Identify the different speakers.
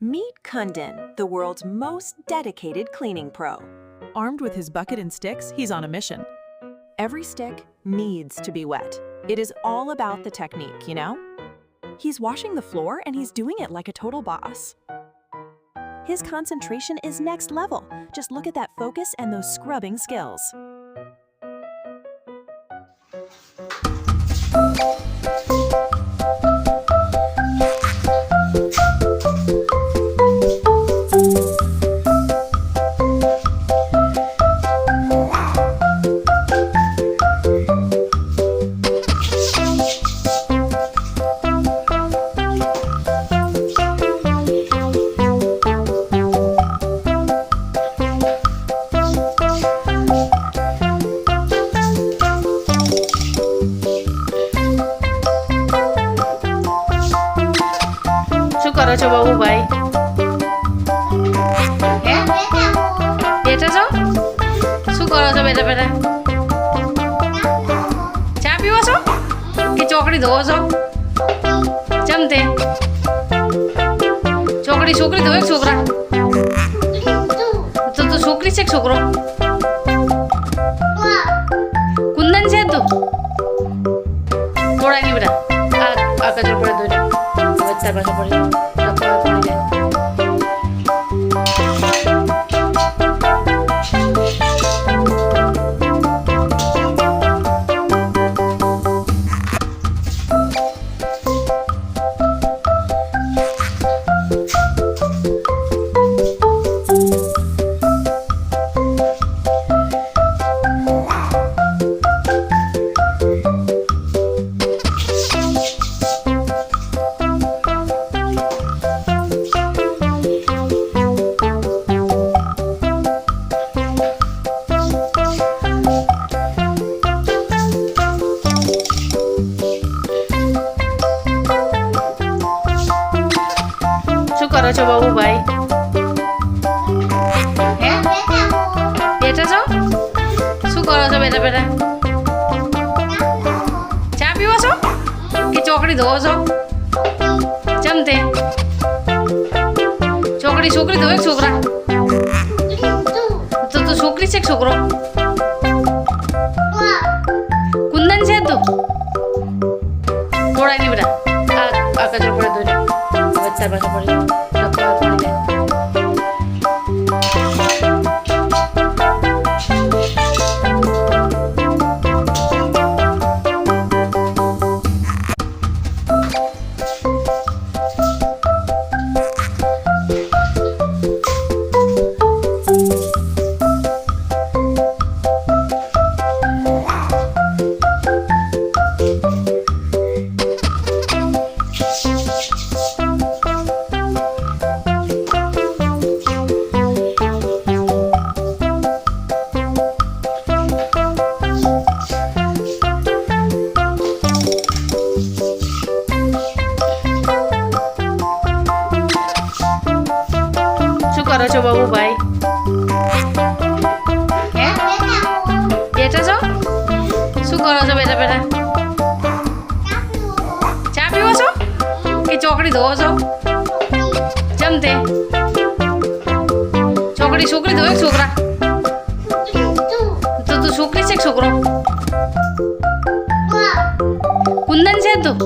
Speaker 1: Meet Kundan, the world's most dedicated cleaning pro.
Speaker 2: Armed with his bucket and sticks, he's on a mission.
Speaker 1: Every stick needs to be wet. It is all about the technique, you know? He's washing the floor and he's doing it like a total boss. His concentration is next level. Just look at that focus and those scrubbing skills.
Speaker 3: શું કરો છો બાબુ ભાઈ? હે બેઠા છો? શું કરો છો બેઠા બેઠા? ચા પીવો છો કે ચોકડી ધોવો છો? ચમ તે ચોકડી છોકરી ધોવે કે છોકરા? તો છોકરી છે કે છોકરો? કુંદન છે તું? થોડા નહીં બેટા આ કચરો પડે ધોઈ તાર પાસે પડી જાય. શું કરો છો બાબુ ભાઈ? હે બેઠા છો? શું કરો છો બેઠા બેઠા? ચા પીવો છો કે ચોકડી ધોવો છો? ચમ તે ચોકડી છોકરી ધોવે કે છોકરા? તો છોકરી છે કે છોકરો? કુંદન છે તું? થોડા નહીં બેટા આ કચરો પડે ધોઈ તાર પાસે પડી જાય. શું કરો છો બાબુ ભાઈ? હે બેઠા છો? શું કરો છો બેઠા બેઠા? ચા પીવો છો કે ચોકડી ધોવો છો? ચમ તે ચોકડી છોકરી ધોવે કે છોકરા? તો છોકરી છે કે છોકરો? કુંદન છે તું?